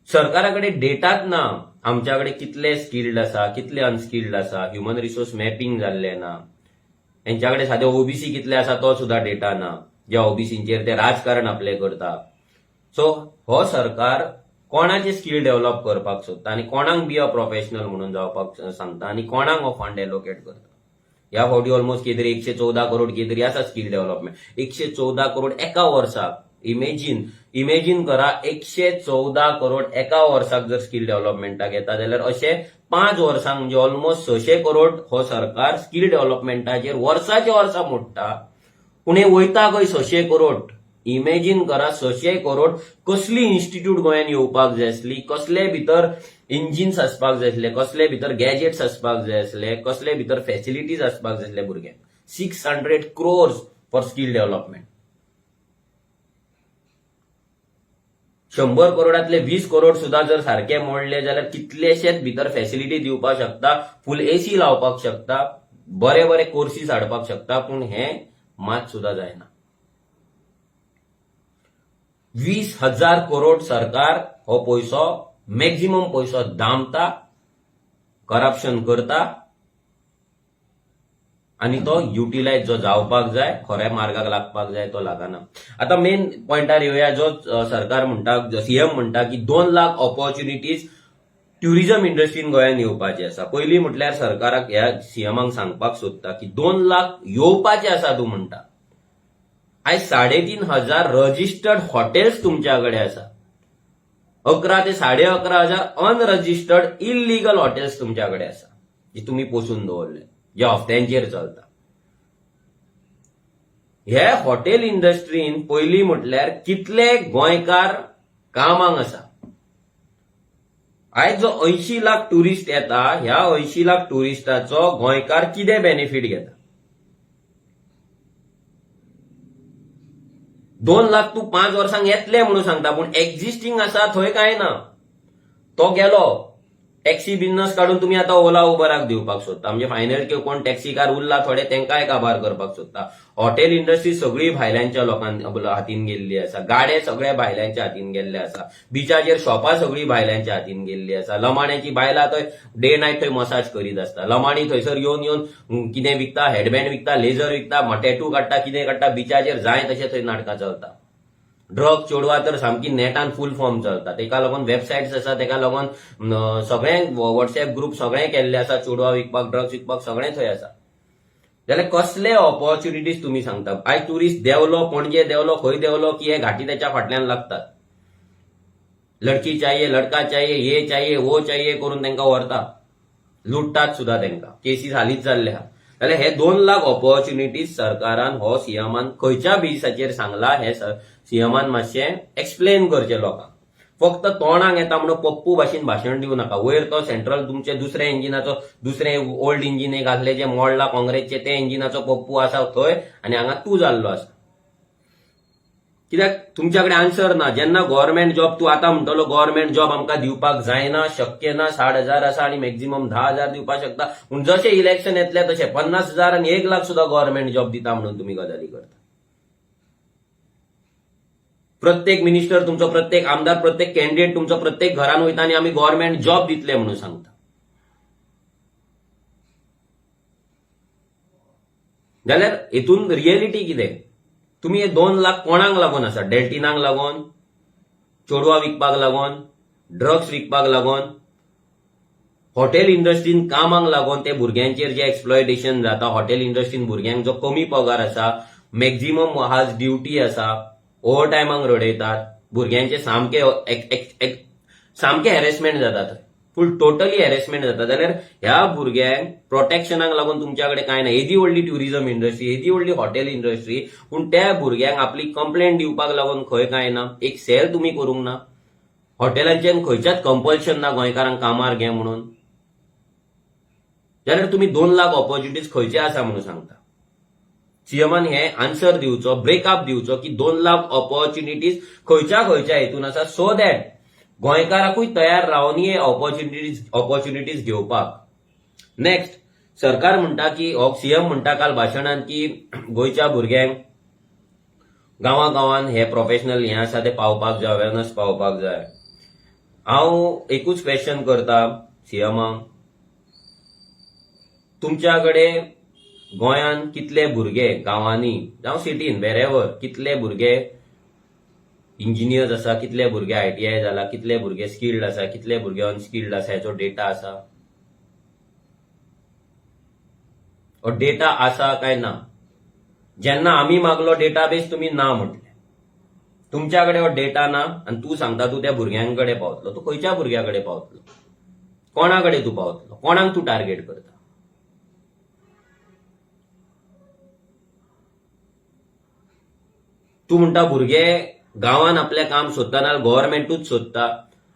सरकाराकडे डेटाच ना आमच्याकडे कितले स्किल्ड आसा कितले अनस्किल्ड आसा, ह्युमन रिसोर्स मॅपिंग जाल्ले ना. तेंच्याकडे साधे ओबीसी कितले आसा तो सुद्धा डेटा ना, ज्या ओबीसींचेर ते राजकारण आपले करता. सो हो सरकार कोणाचे स्किल डेव्हलप करपाक सोदता आनी कोणाक बी अ प्रोफेशनल म्हणून जावपाक सांगता आनी कोणाक हो फंड एलोकेट करता. ह्या फावटी ऑलमोस्ट कितें 114 करोड कितें आसा स्किल डेव्हलपमेंट, 114 करोड एका वर्साक. इमेजिन करा, 114 करोड एका वर्साक जर स्किल डेव्हलपमेंटाक येता जाल्यार अशे 5 वर्सांक म्हणजे ऑलमोस्ट 600 करोड हो सरकार स्किल डेव्हलपमेंटाचेर वर्साचे वर्सा मोडटा. पूण हे वयता खंय 600 करोड. इमेजिन करा, 600 करोड कसली इन्स्टिट्यूट गोंयान येवपाक जाय आसली, कसले भितर इंजिन्स आसपाक जाय आसले, कसले भितर गॅजेट्स आसपाक जाय आसले, कसले भितर फॅसिलिटीज आसपाक जाय आसले भुरग्यांक. 600 crores for skill development. 100 करोडातले 20 crore सुद्धा जर सारखे मोडले जाल्यार कितलेशेच भितर फॅसिलिटी दिवपाक शकता, फुल एसी लावपाक शकता, बरे बरे कोर्सीस हाडपाक शकता, पूण हे मात सुद्धा जायना. 20,000 करोड सरकार हो पैसो, मॅक्झिमम पैसो दामता, करप्शन करता आणि तो युटिलायज जो जावपाक जाय, खऱ्या मार्गाक लागपाक जाय तो लागना. आता मेन पॉइंटार येवया, जो सरकार म्हणटा, सीएम म्हणटा की 2 लाख ऑपॉर्च्युनिटीज ट्युरिझम इंडस्ट्रीन गोंयान येवपाचे आसा. पयली म्हटल्यार सरकाराक ह्या सीएमाक सांगपाक सोदता की 2 लाख येवपाचे आसा तूं म्हणटा. आयज 3,500 रजिस्टर्ड हॉटेल्स तुमच्याकडे आसा. 11 ते 11,500 अनरजिस्टर्ड इलिगल हॉटेल्स तुमच्याकडे आसा, जे तुम्ही पोसून दवरले, जे हफ्त्यांचेर चलता. हे हॉटेल इंडस्ट्रीन पयली म्हटल्यार कितले गोंयकार कामाक आसा. आयज जो 80 लाख टुरिस्ट येता, ह्या 80 लाख टुरिस्टाचो गोंयकार कितें बेनिफिट घेता. 2 लाख तू 5 वर्सांक येतले म्हणून सांगता, पण एक्झिस्टिंग आसा थंय काय ना. तो गेलो. टॅक्सी बिझनेस काढून तुम्ही आता ओला उबराक दिवपाक सोदता, म्हणजे फायनल कोण टॅक्सी कार उरला थोडे तेंकाय काबार करपाक सोदता. हॉटेल इंडस्ट्री सगळी भायल्यांच्या लोकांच्या हातीन गेल्ली आसा. गाडे सगळे भायल्यांच्या हातीन गेल्ले आसा. बिचाचेर शॉपां सगळी भायल्यांच्या हातीन गेल्ली आसा. लमाण्याची बायलां थंय डे नायट थंय मसाज करीत आसता. लमाणी थंयसर येवन कितें विकता, हेडबँड विकता, लेझर विकता, टॅटू काडटा, कितें काडटा, बिचाचेर जाय तशें थंय नाटकां चलता. ड्रग चोडवा तर सामकी नेटान फुल फॉर्म चलता. तेका लागून वेबसायट्स आसा, तेका लागून सगळे व्हॉट्सएप ग्रुप सगळे केल्ले आसा. चोडवा विकपाक, ड्रग्स विकपाक सगळे थंय आसा. जाल्यार कसले ऑपॉर्च्युनिटीज तुम्ही सांगता. आयज टुरिस्ट देवलो, पणजे देवलो, खंय देवलो की हे घाटी त्याच्या फाटल्यान लागतात. लडकी चाहिए, लडका चाहिए, ये चाहिए, वो चाहिए करून तांकां व्हरता. लुटतात सुद्धा त्यांना, केसीस हालीच जाल्ले आहा. जाल्यार हे 2 लाख ऑपॉर्च्युनिटीज सरकारान हो सीएमान खंयच्या बेसिसाचेर सांगला हे सीएमान मातशें एक्सप्लेन करचें लोकांक. फक्त तोंडाक येता म्हणून पप्पू भाशेन भाशण दिवं नाका. वयर तो सेंट्रल तुमचे दुसऱ्या इंजिनाचो दुसरे ओल्ड इंजिन एक आसले जे मोडला काँग्रेसचे ते इंजिनाचो पप्पू आसा थंय आनी हांगा तूं जाल्लो आसा. कित्याक तुमच्याकडे आन्सर ना. जेन्ना गव्हर्नमेंट जॉब तूं आतां म्हणटलो गव्हर्नमेंट जॉब आमकां दिवपाक जायना, शक्य ना, 60,000 आसा आनी मॅक्झिमम 10,000 दिवपाक शकता. पूण जशें इलेक्शन येतले तशे 50,000 आनी 1 लाख सुद्धा गव्हर्नमेंट जॉब दिता म्हणून तुम्ही गजाली करता. प्रत्येक मिनिस्टर तुमचो, प्रत्येक आमदार, प्रत्येक कॅन्डिडेट तुमचो प्रत्येक घरान वयता आनी आमी गव्हर्नमेंट जॉब दितले म्हणून सांगता. जाल्यार हेतून रियलिटी कितें? तुम्ही हे 2 लाख कोणाक लागून आसा? डेल्टिनाक लागून, चोडवा विकपाक लागून, ड्रग्स विकपाक लागून, हॉटेल इंडस्ट्रीन कामाक लागून, ते भुरग्यांचेर जे एक्सप्लॉयटेशन जाता, हॉटेल इंडस्ट्रीन भुरग्यांक जो कमी पगार आसा, मॅक्झिमम हाज ड्युटी आसा, ओव्हर टायमाक रडयतात, भुरग्यांचे सामके हॅरेसमेंट जाता थंय. फुल टोटली हॅरेसमेंट जाता. जाल्यार ह्या भुरग्यांक प्रोटेक्शनाक लागून तुमच्याकडे काय ना. येदी व्हडली ट्युरिझम इंडस्ट्री, येदी व्हडली हॉटेल इंडस्ट्री, पूण त्या भुरग्यांक आपली कंप्लेंट दिवपाक लागून खंय काय ना. एक सेल तुम्ही करूंक ना. हॉटेलांचेर खंयच्याच कंपल्शन ना गोंयकारांक कामार घे म्हणून. जाल्यार तुम्ही 2 लाख ऑपॉर्च्युनिटीज खंयचे आसा म्हणून सांगता. सीएमान हे आन्सर दिवचो, ब्रेकअप दिवचो की 2 लाख ऑपॉर्च्युनिटीज खंयच्या हेतून आसा, सो दॅट गोंयकारांकूय तयार रावन हे ऑपॉर्च्युनिटीज घेवपाक. नेक्स्ट, सरकार म्हणटा की सीएम म्हणटा काल भाशणांत की गोंयच्या भुरग्यांक गांवागांवान हे प्रोफेशनल हे आसा ते पावपाक जाय, अवेअरनेस पावपाक जाय. हांव एकूच क्वेश्चन करता सीएमाक, तुमच्याकडे गोंयान कितले भुरगे गांवांनी जावं सिटीन वेरेवर कितले भुरगे इंजिनियर्स आसा, कितले भुरगे ITI जाला, कितले भुरगे स्किल्ड आसा, कितले भुरगे अनस्किल्ड आसा, हेचो डेटा आसा? डेटा आसा काय ना? जेन्ना आम्ही मागलो डेटाबेस तुम्ही ना म्हटले. तुमच्याकडे हो डेटा ना आणि तू सांगता तू त्या भुरग्यांकडे पावतलो. तू खंयच्या भुरग्याकडे पावतलो? कोणाकडे तू पावतलो? कोणाक तू टार्गेट करता? तू म्हणटा भुरगे गांवान आपले काम सोदता नाल्यार गव्हर्नमेंटूच सोदता.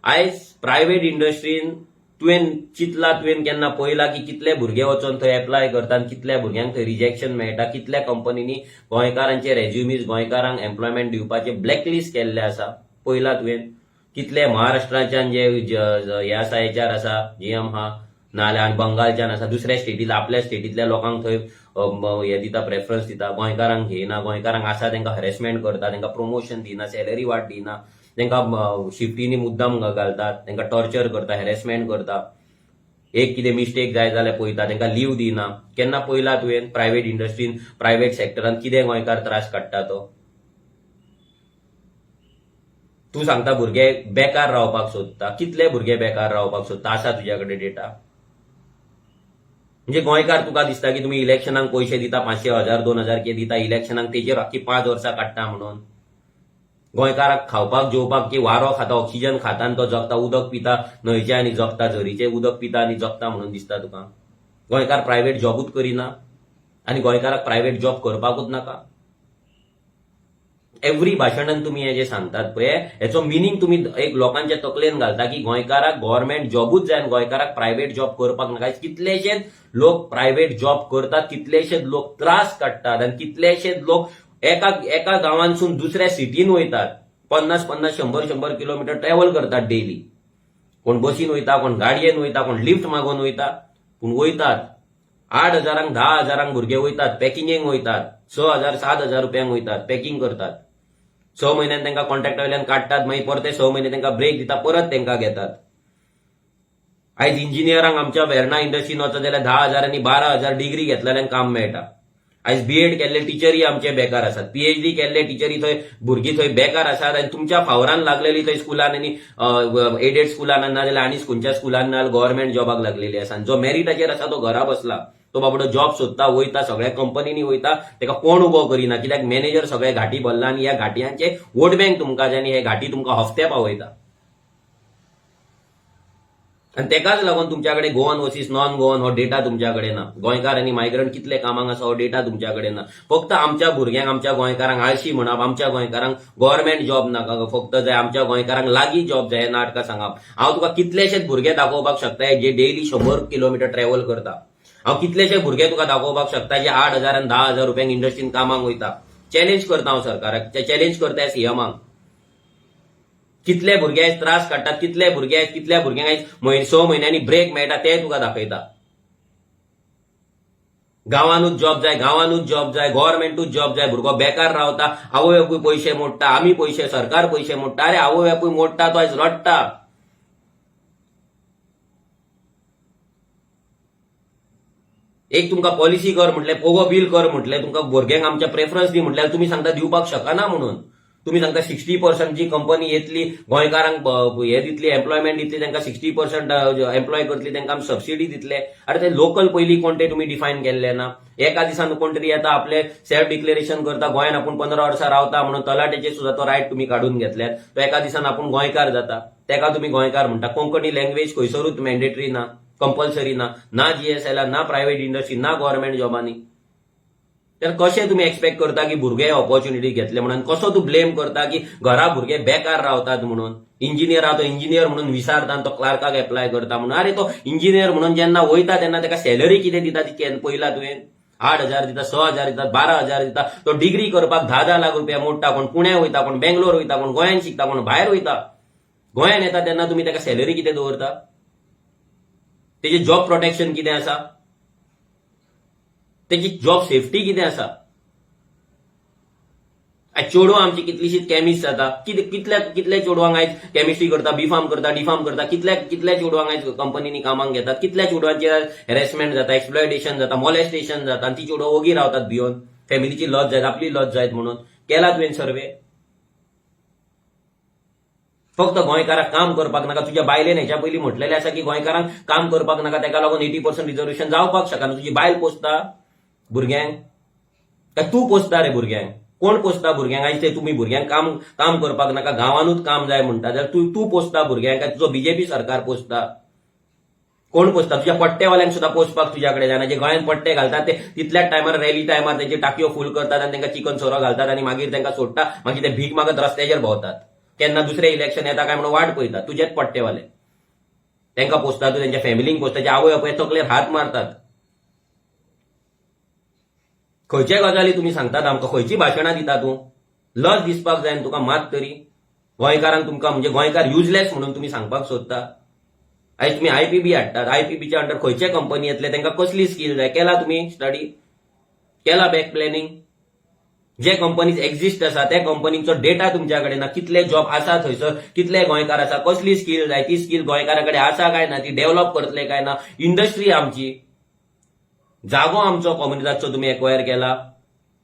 आयज प्रायव्हेट इंडस्ट्रीन तुवें चिंतला, तुवें केन्ना पळयला की कितले भुरगे वचून थंय एप्लाय करता आनी कितल्या भुरग्यांक थंय रिजेक्शन मेळटा, कितल्या कंपनीनी गोंयकारांचे रेज्युमीज गोंयकारांक एम्प्लॉयमेंट दिवपाचे ब्लॅकलिस्ट केल्ले आसा? पळयला तुवें? कितले महाराष्ट्राच्यान जे हे आसा HR आसा, GM हा, नाल्यार बंगालच्यान आसा, दुसऱ्या स्टेटींत आपल्या स्टेटींतल्या लोकांक थंय हे दिता, प्रेफरन्स दिता, गोंयकारांक घेयना. गोंयकारांक आसा तांकां हॅरेसमेंट करता, तांकां प्रमोशन दिना, सॅलरी वाड दिना, तांकां शिफ्टींनी मुद्दाम घालतात, तांकां टॉर्चर करता, हॅरेसमेंट करता. एक कितें मिस्टेक जाय जाल्यार पळयता, तांकां लीव दिना. केन्ना पळयला तुवें प्रायव्हेट इंडस्ट्रीन, प्रायव्हेट सेक्टरान कितें गोंयकार त्रास काडटा तो? तू सांगता भुरगे बेकार रावपाक सोदता. कितले भुरगे बेकार रावपाक सोदता? आसा तुज्या कडेन डेटा? म्हणजे गोंयकार तुका दिसता की तुम्ही इलेक्शनाक पयशे दिता, 500, 1000, 2000 के दिता इलेक्शनाक, तेजेर आख्खी 5 वर्सां काडटा म्हणून. गोंयकाराक खावपाक जेवपाक की वारो खाता, ऑक्सिजन खाता आनी तो जगता, उदक पिता न्हंयचे आनी जगता, झरीचे उदक पिता आनी जगता म्हणून दिसता तुका? गोंयकार प्रायव्हेट जॉबूच करिना आनी गोंयकाराक प्रायव्हेट जॉब करपाकूच नाका. एव्हरी भाशणान तुम्ही हे जे सांगतात पळय, हेचो मिनिंग तुम्ही एक लोकांच्या तकलेन घालता की गोंयकाराक गव्हर्नमेंट जॉबूच जाय, गोंयकाराक प्रायव्हेट जॉब करपाक नाका. कितलेशेच लोक प्रायव्हेट जॉब करतात, कितलेशेच लोक त्रास काडटात आनी कितलेशेच लोक एका गांवांसून दुसऱ्या सिटीन वयतात. 50-50, 100-100 किलोमीटर ट्रॅव्हल करतात डेली. कोण बसीन वयता, कोण गाडयेन वयता, कोण लिफ्ट मागून वयता, पूण वयतात. 8,000, 10,000 भुरगे वयतात, पॅकिंगेक वयतात. 6,000, 7,000 रुपयांक वयतात, पॅकिंग करतात. 6 म्हयन्यान तांकां कॉन्ट्रॅक्टा वयल्यान काडटात, मागीर परते 6 म्हयने तांकां ब्रेक दिता, परत तांकां घेतात. आयज इंजिनियरांक आमच्या वेर्ना इंडस्ट्रीन वचत जाल्यार 10,000 आनी 12,000 डिग्री घेतलेल्यांक काम मेळटा. आयज BEd केल्ले टिचरी आमचे बेकार आसात, PhD केल्ले टिचरी थंय भुरगीं थंय बेकार आसात आनी तुमच्या फावरान लागलेली थंय स्कुलान आनी एडेड स्कुलान ना जाल्यार आनी खंयच्या स्कुलान ना गव्हर्नमेंट जॉबाक लागलेली आसा. जो मेरिटाचेर आसा तो घरा बसला, तो बाबडो जॉब सोदता, वयता, सगळ्या कंपनीनी वयता, ताका कोण उबो करिना. कित्याक मॅनेजर सगळे घाटी भरला आनी ह्या घाटयांचे वोट बँक तुमकां जाय आनी हे घाटी तुमकां हफ्ते पावयता. आणि तेकाच लागून तुमच्याकडे गोवन वर्सीस नॉन गोवन हो डेटा तुमच्याकडे ना. गोंयकार आनी मायग्रंट कितले कामाक आसा हो डेटा तुमच्याकडे ना. फक्त आमच्या भुरग्यांक, आमच्या गोंयकारांक आळशी म्हणप, आमच्या गोंयकारांक गव्हर्नमेंट जॉब नाका, फक्त जाय आमच्या गोंयकारांक लागीं जॉब जाय, नाटकां सांगप. हांव तुका कितलेशेच भुरगे दाखोवपाक शकता जे डेली 100 किलोमीटर ट्रॅव्हल करता. हांव कितलेशे भुरगे तुका दाखोवपाक शकता जे 8,000 आनी 10,000 रुपयांक इंडस्ट्रीन कामाक वयता. चॅलेंज करता हांव सरकाराक, चॅलेंज करता सीएमाक. कितले भुरगे आयज त्रास काडटात, कितल्या भुरग्यांक आयज 6 म्हयन्यांनी ब्रेक मेळटा ते तुका दाखयता. गांवांनूच जॉब जाय, गव्हर्नमेंटूच जॉब जाय. भुरगो बेकार रावता, आवय बापूय पयशे मोडटा, आमी पयशे, सरकार पयशे मोडटा. अरे आवय बापूय मोडटा तो आयज रडटा. एक तुमकां पॉलिसी कर म्हटले, पोगो बिल कर म्हटले, तुमकां भुरग्यांक आमच्या प्रेफरन्स दी म्हटल्यार तुमी सांगता दिवपाक शकना म्हणून. तुम्ही सांगता 60% जी कंपनी येतली गोंयकारांक हे दितली, एम्प्लॉयमेंट दितली, तांकां 60% एम्प्लॉय करतली, तांकां सबसिडी दितले. अरे ते लोकल पयलीं कोण ते तुमी डिफायन केल्ले ना. एका दिसान कोण तरी येता, आपले सेल्फ डिक्लेरेशन करता, गोंयान आपूण 15 वर्सां रावता म्हणून तलाट्याचेर सुद्धा तो रायट तुम्ही काढून घेतल्यात. तो एका दिसान आपूण गोंयकार जाता, तेका तुम्ही गोंयकार म्हणटा. कोंकणी लँग्वेज खंयसरूच मॅन्डेटरी ना, कंपल्सरी ना जीएसएल, ना प्रायव्हेट इंडस्ट्री, ना गव्हर्नमेंट जॉबांनी. तर कशें तुम्ही एक्सपेक्ट करता की भुरगे ऑपॉर्च्युनिटी घेतले म्हणून? कसो तूं ब्लेम करता की घरा भुरगे बेकार रावतात म्हणून? इंजिनियर आहा तो इंजिनियर म्हणून विचारता आनी तो क्लार्काक एप्लाय करता म्हणून. अरे तो इंजिनियर म्हणून जेन्ना वयता तेन्ना ताका सॅलरी कितें दिता ती पयला तुवें? 8,000 दिता, 6,000 दिता, 12,000 दिता. तो डिग्री करपाक 10-10 लाख रुपया मोडटा. कोण पुण्या वयता, कोण बेंगलोर वयता, कोण गोंयान शिकता, कोण भायर वयता. गोंयान येता तेन्ना तुमी ताका सॅलरी कितें दवरता? तेजें जॉब प्रोटेक्शन कितें आसा? तेची जॉब सेफ्टी कितें आसा? चेडवां आमची कितलीशीच केमिस्ट जाता. कितले चेडवांक आयज केमिस्ट्री करता, बीफार्म करता, डिफार्म करता. कितल्या चेडवांक आयज कंपनीनी कामाक घेतात. कितल्या चेडवांचेर हॅरेसमेंट जाता, एक्सप्लॉयटेशन जाता, मॉलेस्टेशन जाता. ती चेडवां ओगी रावतात भिवन. फॅमिलीची लॉस जायत, आपली लॉस जायत म्हणून. केला तुवें सर्वे? फक्त गोंयकारांक काम करपाक नाका. तुज्या बायलेन हेच्या पयलीं म्हटलेलें आसा की गोंयकारांक काम करपाक नाका, तेका लागून 80% रिजर्वेशन जावपाक शकना. तुजी बायल पोसता भुरग्यांक काय तूं पोसता रे भुरग्यांक? कोण पोसता भुरग्यांक? आयज ते तुमी भुरग्यांक काम करपाक नाका, गांवांनूच काम जाय म्हणटा, जाल्यार तूं पोसता भुरग्यांक काय तुजो बीजेपी सरकार पोसता? कोण पोसता? तुज्या पट्टेवाल्यांक सुद्धा पोसपाक तुज्या कडेन जायना. जे गोंयांत पट्टे घालतात ते तितल्याच टायमार रॅली टायमार तेचे टाकयो फूल करतात आनी तांकां चिकन सोरो घालतात आनी मागीर तांकां सोडटा. मागीर ते भीक मागत रस्त्याचेर भोंवतात. केन्ना दुसरें इलेक्शन येता काय म्हणून वाट पळयतात. तुजेच पट्टेवाले तांकां पोसता, तूं तेंच्या फॅमिलींक पोसता, जे आवय बापूय तकलेर हात मारतात. खंयचे गजाली तुम्ही सांगतात आमकां? खंयची भाशणां दिता तूं? लज दिसपाक जाय तुका मात तरी. गोंयकारांक तुमकां म्हणजे गोंयकार युजलेस म्हणून तुम्ही सांगपाक सोदता. आयज तुम्ही आयपीबी हाडटात. आयपीबीच्या अंडर खंयचे कंपनी येतले, तांकां कसली स्कील जाय? केला तुम्ही स्टडी? केला बॅक प्लॅनिंग? जे कंपनीज एक्झिस्ट आसा त्या कंपनीचो डेटा तुमच्या कडेन ना. कितले जॉब आसा थंयसर, कितले गोंयकार आसा, कसली स्कील जाय, ती स्कील गोंयकारांकडे आसा काय ना, ती डेव्हलप करतले काय ना. इंडस्ट्री आमची, जागो आमचो कम्युनिटाचो तुम्ही एक्वायर केला.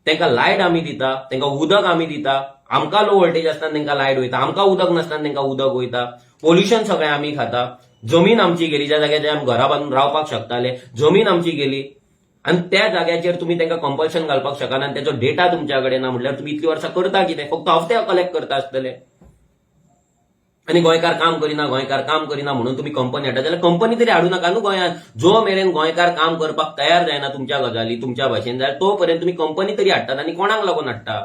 तांकां लायट आमी दिता, तांकां उदक आमी दिता. आमकां लो व्होल्टेज आसतना तांकां लायट वयता, आमकां उदक नासतना तांकां उदक वयता. पोल्युशन सगळें आमी खाता. जमीन आमची गेली, ज्या जाग्याचेर आमी घरा बांदून रावपाक शकताले, जमीन आमची गेली. आणि त्या जाग्याचेर तुम्ही तांकां कंपल्शन घालपाक शकना आनी त्याचो डेटा तुमच्या कडेन ना म्हटल्यार तुम्ही इतली वर्सां करता कितें? फक्त हफ्ते कलेक्ट करता आसतले. आणि गोंयकार काम करिना म्हणून तुम्ही कंपनी हाडटा, जाल्यार कंपनी तरी हाडू नाका न्हू गोंयांत. जो मेरेन गोंयकार काम करपाक तयार जायना तुमच्या गजाली, तुमच्या भाशेन, जाल्यार तो पर्यंत तुम्ही कंपनी तरी हाडटात. आनी कोणाक लागून हाडटा?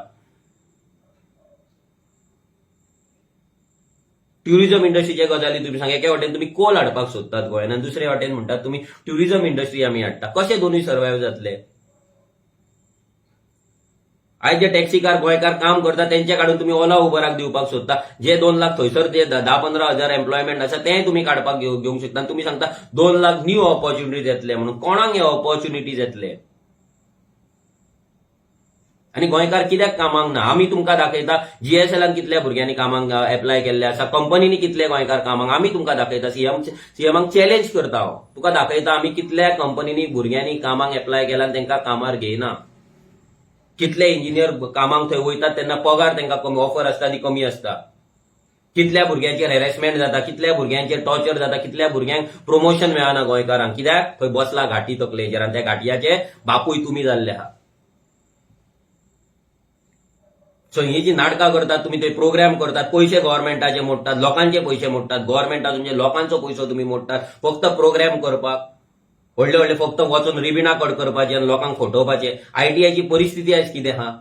ट्युरिझम इंडस्ट्रीचे गजाली तुम्ही सांगा. एके वाटेन तुम्ही कोल हाडपाक सोदतात गोंयांत आनी दुसरे वाटेन म्हणटात तुम्ही ट्युरिझम इंडस्ट्री आमी हाडटा. कशे दोनूय सर्वायव जातले? आयज जे टॅक्सी कार गोंयकार काम करता तेंचे काडून तुम्ही ओला उबराक दिवपाक सोदता. जे 2 लाख थंयसर जे 10-15 हजार एम्प्लॉयमेंट आसा तें तुम्ही काडपाक घेवंक शकता. तुम्ही सांगता 2 लाख न्यू ऑपॉर्च्युनिटीज येतले म्हणून. कोणाक हे ऑपॉर्च्युनिटीज येतले? आणि गोंयकार कित्याक कामाक ना? आमी तुमकां दाखयता जीएसएलान कितल्या भुरग्यांनी कामाक एप्लाय केल्ले आसा, कंपनीनी कितले गोंयकार कामाक. आमी तुमकां दाखयता, सीएमाक चॅलेंज करता हांव. तुका दाखयता आमी कितल्या कंपनीनी भुरग्यांनी कामाक एप्लाय केला आनी तांकां कामार घेयना. कितले इंजिनियर कामाक थंय वयतात तेन्ना पगार तांकां कमी ऑफर आसता ती कमी आसता. कितल्या भुरग्यांचेर हॅरेसमेंट जाता, कितल्या भुरग्यांचेर टॉर्चर जाता, कितल्या भुरग्यांक प्रमोशन मेळना गोंयकारांक. कित्याक? थंय बसला घाटी तकलेचेर आनी त्या घाटयाचे बापूय तुमी जाल्ले आहा. सो ही जी नाटकां करतात तुम्ही ते प्रोग्राम करतात, पैसे गव्हर्नमेंटाचे मोडटात, लोकांचे पैसे मोडटात, गव्हर्नमेंटाचो म्हणजे लोकांचो पैसो तुम्ही मोडटात फक्त प्रोग्राम करपाक. व्हडले व्हडले फक्त वचून रिबिना कट करपाचे आणि लोकांक फटोवपाचे. आयटीआयची परिस्थिती आज कितें आहा?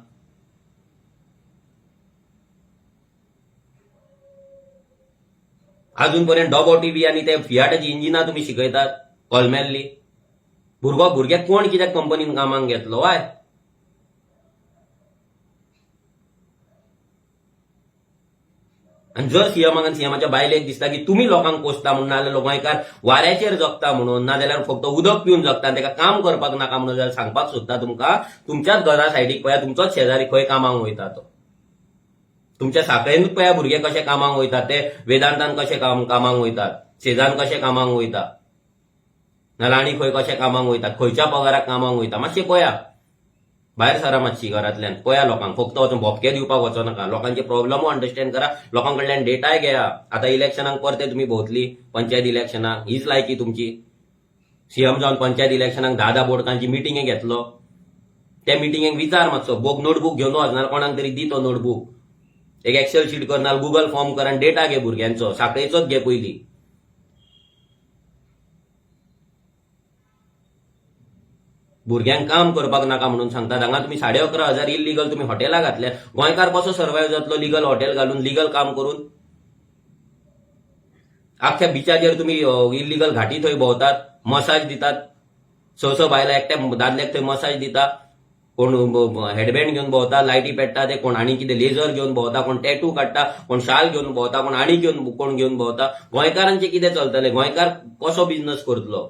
अजूनपर्यंत डॉबो टीव्ही आणि ते फियाटाची इंजिनां तुम्ही शिकयतात कोलमेल्ली. भुरग्याक कोण कित्याक कंपनीन कामाक घेतलो वाय? आणि जर सीएमाक आणि सीएमाच्या बायलेक दिसता की तुम्ही लोकांक पोसता म्हणून, नाजाल्यार गोंयकार वाऱ्याचेर जगता म्हणून, नाजाल्यार फक्त उदक पिवन जगता ताका काम करपाक नाका म्हणून जाल्यार सांगपाक सोदता तुमकां, तुमच्याच घरा सायडीक पळया तुमचोच शेजारी खंय कामाक वयता तो. तुमच्या साखळेनूच पळया भुरगे कशे कामाक वयतात, ते वेदांतान कशे कामाक वयतात, सेजान कशे कामाक वयता, नाल्यार आनी खंय कशे कामाक वयतात, खंयच्या पगाराक कामाक वयता. मातशें पळया, भायर सरा मातशी घरांतल्यान, पळया लोकांक. फक्त वचून भोपके दिवपाक वचो नाका. लोकांचे प्रॉब्लेमूय अंडरस्टँड करा, लोकांकडल्यान डेटाय घेया. आता इलेक्शनाक परते तुम्ही भोंवतली, पंचायत इलेक्शनाक, हीच लायकी तुमची. सीएम जावन पंचायत इलेक्शनाक 10 बोर्डांची मिटिंगे घेतलो. त्या मिटिंगेक विचार मातसो, नोटबुक घेवन वच, नाल्यार कोणाक तरी दी तो नोटबुक. एक एक्सेल शीट कर, नाल्यार गुगल फॉर्म कर आनी डेटा घे भुरग्यांचो, साखळेचोच घे पयली. भुरग्यांक काम करपाक नाका म्हणून सांगतात. हांगा तुम्ही 11,500 इल्लीगल तुम्ही हॉटेलां घातल्या. गोंयकार कसो सर्वायव जातलो लिगल हॉटेल घालून, लिगल काम करून? आख्ख्या बिचाचेर तुम्ही इल्लीगल घाटी थंय भोंवतात, मसाज दितात. स बायलां एकट्या दादल्याक थंय मसाज दिता. कोण हेडबँड घेवन भोंवता, लायटी पेट्टा ते, कोण आनी कितें लेजर घेवन भोंवता, कोण टॅटू काडटा, कोण शाल घेवन भोंवता, कोण आनी कोण घेवन भोंवता. गोंयकारांचे कितें चलतलें? गोंयकार कसो बिझनेस करतलो?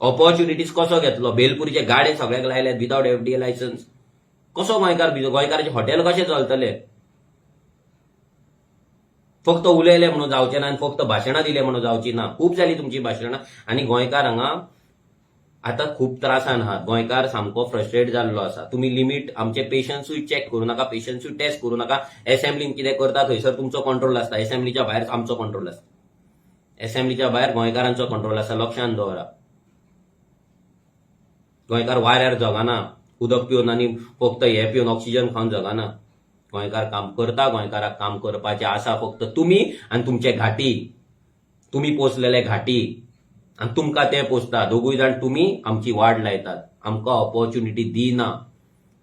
ऑपॉर्च्युनिटीज कसो घेतलो? बेलपुरीचे गाडे सगळ्याक लायल्यात विदाउट एफडीए लायसन्स. कसो गोंयकाराचे हॉटेल कशे चलतले? फक्त उलयले म्हणून जावचे ना आनी फक्त भाशणां दिले म्हणून जावची ना. खूब जाली तुमची भाशणां. आनी गोंयकार हांगा आता खूप त्रासान आहात. गोंयकार सामको फ्रस्ट्रेट जाल्लो आसा. तुम्ही लिमीट, आमचे पेशन्सूय चॅक करूं नाका, पेशन्सूय टेस्ट करूं नाका. असेंब्लीन कितें करता थंयसर तुमचो कंट्रोल आसता, असेंब्लीच्या भायर आमचो कंट्रोल आसता. असेंब्लीच्या भायर गोंयकारांचो कंट्रोल आसा, लक्षांत दवरा. गोंयकार वाऱ्यार जगना, उदक पिवन आनी फक्त हे पिवन ऑक्सिजन खावन जगना. गोंयकार काम करता, गोंयकाराक काम करपाचें आसा. फक्त तुम्ही आनी तुमचे घाटी, तुम्ही पोसलेले घाटी आनी तुमकां ते पोसता. दोगूय जाण तुम्ही आमची वाट लायतात, आमकां ऑपॉर्च्युनिटी दिना.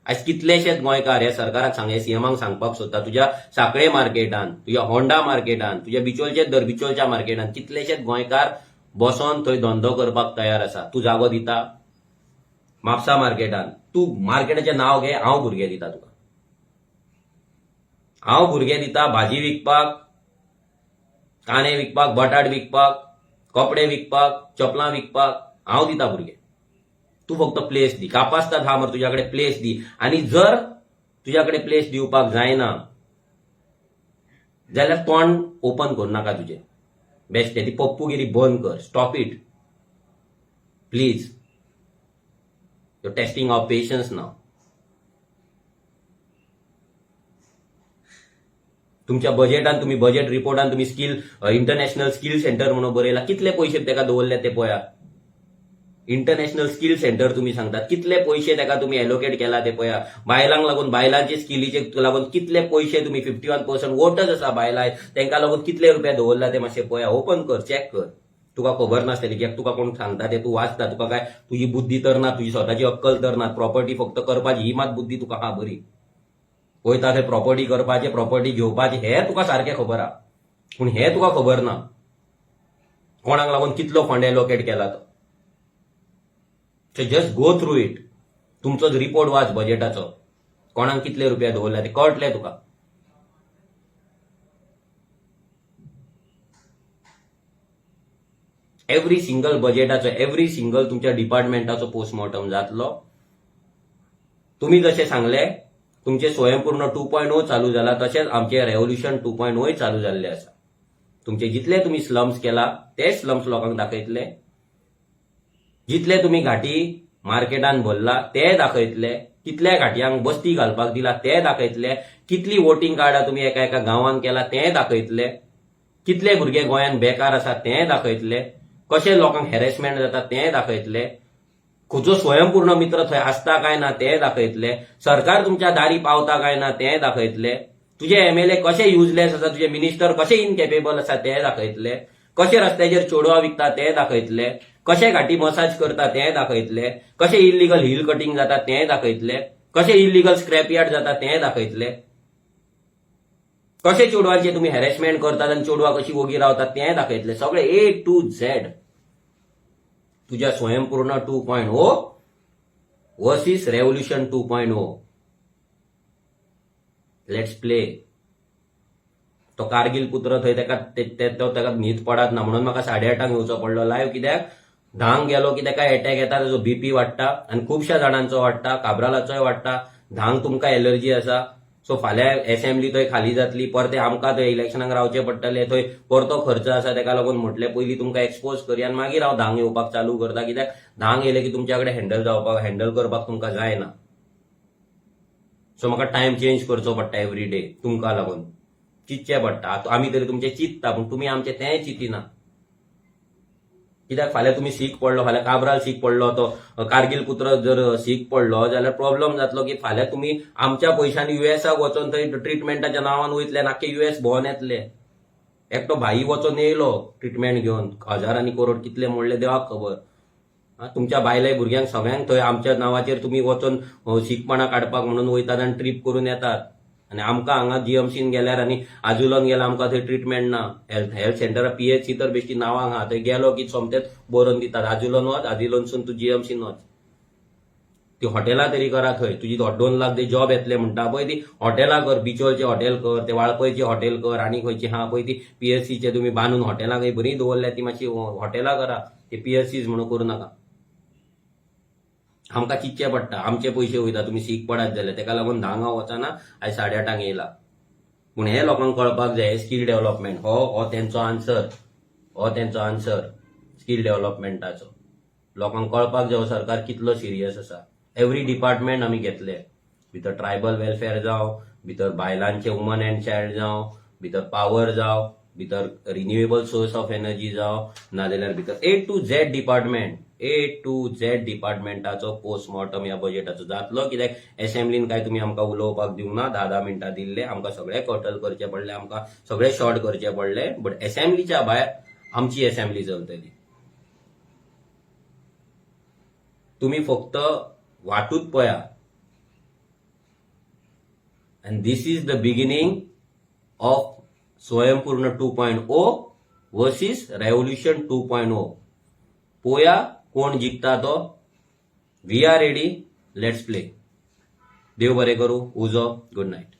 आज कितलेशेच गोंयकार हे सरकाराक सांग, हे सीएमाक सांगपाक सोदता, तुज्या साखळे मार्केटान, तुज्या होंडा मार्केटान, तुज्या बिचोलच्या मार्केटान कितलेशेच गोंयकार बसोन थंय धंदो करपाक तयार आसा. तूं जागो दिता? म्हापसा मार्केटान तूं मार्केटाचें नांव घे, हांव भुरगे दिता तुका. हांव भुरगे दिता भाजी विकपाक, कांदे विकपाक, बटाट विकपाक, कपडे विकपाक, चपलां विकपाक. हांव दिता भुरगे. तूं फक्त प्लेस दी. कापासता धा मर तुज्या कडेन प्लेस दी. आनी जर तुज्या कडेन प्लेस दिवपाक जायना जाल्यार तोंड ओपन करूं नाका तुजें. बेश्टें ती पप्पूगिरी बंद कर. Stop it please. You're testing our patience now. तुमच्या बजेटान, तुम्ही बजेट रिपोर्टान तुम्ही इंटरनॅशनल स्किल सेंटर म्हणून बरयला. कितले पैसे तेका दवरले ते पळया. इंटरनॅशनल स्किल सेंटर तुम्ही सांगतात, कितले पैसे तेका तुम्ही एलोकेट केला ते पळया. बायलांक लागून, बायलांचे स्किलीचे लागून कितले पैसे तुम्ही 51% वोटच आसा बायलां, तेंका लागून कितले रुपया दवरला ते मातशे पळया. ओपन कर, चॅक कर. तुका खबर नासतली, कित्याक तुका कोण सांगता ते तू वाचता. तुका काय तुझी बुद्धी तर ना, तुझी स्वताची अक्कल तर ना. प्रॉपर्टी फक्त करपाची ही मात बुद्धी तुका हा बरी. वयता ते प्रॉपर्टी करपाचे, प्रॉपर्टी घेवपाची, हे तुका सारखें खबर आहा. पूण हे तुका खबर ना कोणाक लागून कितलो फंड एलोकेट केला तो. So just go through it. तुमचो रिपोर्ट वाच बजेटाचो, कोणाक कितले रुपया दवरला ते कळटले तुका. एव्हरी सिंगल बजेटाचो, एव्हरी सिंगल तुमच्या डिपार्टमेंटाचो पोस्टमॉर्टम जातलो. तुम्ही जसे सांगले तुमचे स्वयंपूर्ण 2.0 चालू जाला, तसेच आमचे रेव्होल्युशन 2.0 चालू जाल्ले आसा. तुमचे जितले तुम्ही स्लम्स केला ते स्लम्स लोकांक दाखयतले. जितले तुम्ही घाटी मार्केटान भरला ते दाखयतले. कितल्या घाटयांक बस्ती घालपाक दिला ते दाखयतले. कितली वोटिंग कार्डां तुम्ही एका एका गांवांत केला ते दाखयतले. कितले भुरगे गोंयान बेकार आसा ते दाखयतले. कशे लोकांक हॅरेसमेंट जाता ते दाखयतले. खंयचो स्वयंपूर्ण मित्र थंय आसता काय ना ते दाखयतले. सरकार तुमच्या दारी पावता काय ना ते दाखयतले. तुझे एमएलए कशे युजलेस आसा, तुझे मिनिस्टर कशे इनकेपेबल आसा ते दाखयतले, कशे रस्त्याचेर चेडवां विकता ते दाखयतले, कशे घाटी मसाज करता ते दाखयतले, कशे इल्लीगल हिल कटिंग जाता ते दाखयतले, कशे इल्लीगल स्क्रॅप यार्ड जाता ते दाखयतले, कशे चेडवांचे तुम्ही हॅरेसमेंट करतात आणि चेडवां कशी वोगी रावतात ते दाखयतले. सगळे A to Z तुझ्या स्वयंपूर्ण 2.0 वर्सेस रेव्होल्युशन 2.0. Let's play. तो कारगिल पुत्र थंय तेका न्हीद पडत ना म्हणून म्हाका 8:30 येवचो पडलो लायव्ह. कित्याक 10 गेलो की तेका अटॅक येता, ताजो बीपी वाडटा आणि खुबश्या जाणांचो वाडटा, काब्रालाचोय वाडटा. 10 तुमकां एलर्जी आसा, सो फाल्यां असेंब्ली थंय खाली जातली, परते आमकां थंय इलेक्शनाक रावचे पडटले, थंय परतो खर्च आसा. तेका लागून म्हटलें पयलीं तुमकां एक्सपोज करया आनी मागीर हांव 10 येवपाक चालू करता. कित्याक 10 येयले की तुमच्या कडेन हँडल करपाक तुमकां जायना. सो म्हाका टायम चेंज करचो पडटा एवरी डे. तुमकां लागून चिंतचें पडटा. आमी तरी तुमचें चिंतता पूण तुमी आमचें तेंय चिंतिना. कित्याक फाल्यां तुमी सीक पडलो, फाल्यां काब्राल सीक पडलो, तो कारगिल पुत्र जर सीक पडलो जाल्यार प्रॉब्लेम जातलो की फाल्यां तुमी आमच्या पयशांनी युएसाक वचोन थंय ट्रिटमेंटाच्या नांवान वयतले, नाके युएस भोंवन येतले. एकटो भाई वचोन येयलो ट्रिटमेंट घेवन, हजारांनी करोड कितले मोडले देवाक खबर. तुमच्या बायलाय भुरग्यांक सगळ्यांक थंय आमच्या नांवाचेर तुमी वचोन सीकपणां काडपाक म्हणून वयतात आनी ट्रीप करून येतात. आनी आमकां हांगा जीएमसीन गेल्यार आनी आजुलोन गेल्यार आमकां थंय ट्रिटमेंट ना. हेल्थ सेंटर पीएचसी तर बेश्टी नांवांक आहा, थंय गेलो की सोमतेच बरोवन दितात, आजुलोन वच, आजुलोनसून तूं जीएमसीन वच. ती हॉटेलां तरी करा थंय. तुजी 2 लाख ते जॉब येतले म्हणटा पळय, ती हॉटेलां कर, बिचोलचे हॉटेल कर, ते वाळपयचे हॉटेल कर, आनी खंयची हा पळय ती पीएचसीचे तुमी बांदून हॉटेलां खंय बरी दवरल्या, ती मातशी हॉटेलां करा. ते पीएचसीज म्हणून करूं नाका. आमकां चिंतचें पडटा, आमचे पयशे वयता. तुमी सीक पडात जाल्यार तेका लागून 10 वचना, आयज 8:30 येयला. पूण हे लोकांक कळपाक जाय स्कील डेव्हलपमेंट हो तेंचो आन्सर स्कील डेव्हलपमेंटाचो. लोकांक कळपाक जाय सरकार कितलो सिरियस आसा. एव्हरी डिपार्टमेंट आमी घेतले, भितर ट्रायबल वेलफेअर जावं, भितर बायलांचे वुमन अँड चायल्ड जावं, भितर पॉवर जावं, भितर रिन्युएबल सोर्स ऑफ एनर्जी जावं, नाजाल्यार भितर A to Z डिपार्टमेंटाचो पोस्टमॉर्टम ह्या बजेटाचो जातलो. कित्याक असेंब्लीन काय तुमी आमकां उलोवपाक दिवंक ना. 10 मिनटां दिल्ले, आमकां सगळे कटल करचे पडले, आमकां सगळे शॉर्ट करचे पडले. बट असेंब्लीच्या भायर आमची असेंब्ली चलतली. तुम्ही फक्त वाटूच पळया. And this is the beginning of Swayampurna 2.0 versus revolution 2.0. पोया कोण जिंकता तो. We are ready. Let's play. देव बरें करूं. उजो. Good night.